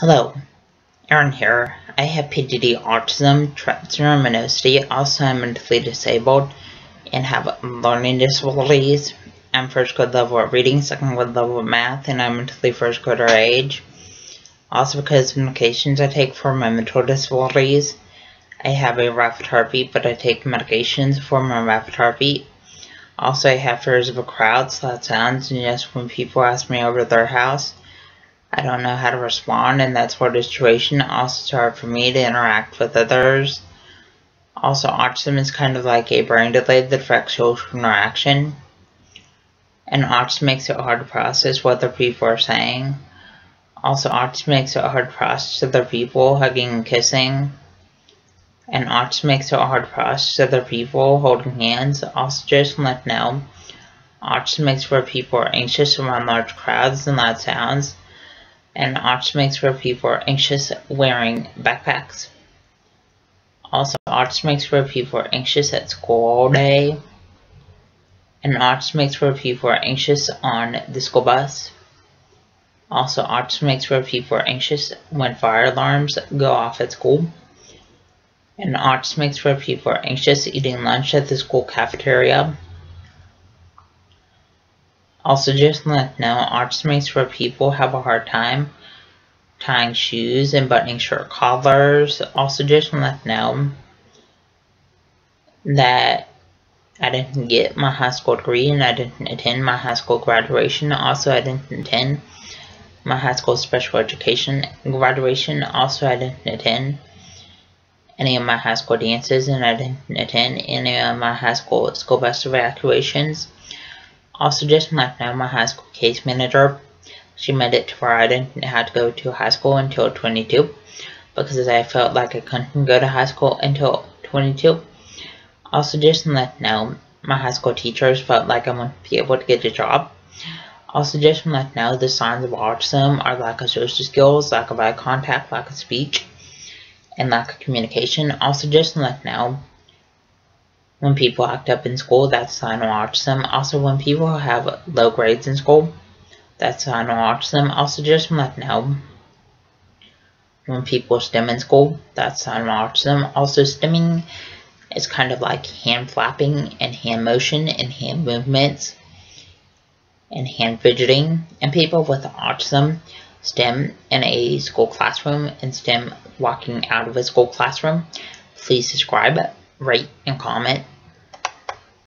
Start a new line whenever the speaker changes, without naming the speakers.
Hello, Aaron here. I have PDD, autism, Tourette syndrome, and OCD. Also, I'm mentally disabled and have learning disabilities. I'm first grade level at reading, second grade level at math, and I'm mentally first grader age. Also, because of medications I take for my mental disabilities, I have a rapid heartbeat, but I take medications for my rapid heartbeat. Also, I have fears of a crowd, so that sounds, and just when people ask me over to their house, I don't know how to respond in that sort of situation. Also, it's hard for me to interact with others. Also, autism is kind of like a brain delay that affects social interaction. And autism makes it hard to process what other people are saying. Also, autism makes it hard to process other people hugging and kissing. And autism makes it hard to process other people holding hands. Also, just to let you know, autism makes where people are anxious around large crowds and loud sounds. And autism makes where people are anxious wearing backpacks. Also, autism makes where people are anxious at school all day. And autism makes where people are anxious on the school bus. Also, autism makes where people are anxious when fire alarms go off at school. And autism makes where people are anxious eating lunch at the school cafeteria. Also, just to let you know, autism makes where people have a hard time tying shoes and buttoning shirt collars. Also, just to let you know that I didn't get my high school degree and I didn't attend my high school graduation. Also, I didn't attend my high school special education graduation. Also, I didn't attend any of my high school dances, and I didn't attend any of my high school bus evacuations. Also, just to let you know, my high school case manager, she made it to where I didn't have to go to high school until 22, because I felt like I couldn't go to high school until 22. Also, just to let you know, my high school teachers felt like I wouldn't be able to get a job. Also, just to let you know, the signs of autism are lack of social skills, lack of eye contact, lack of speech, and lack of communication. Also, just to let you know, when people act up in school, that's a sign of autism. Also, when people have low grades in school, that's a sign of autism. Also, just to let you know, when people stim in school, that's a sign of autism. Also, stimming is kind of like hand flapping and hand motion and hand movements and hand fidgeting. And people with autism stim in a school classroom and stim walking out of a school classroom. Please subscribe, rate, and comment.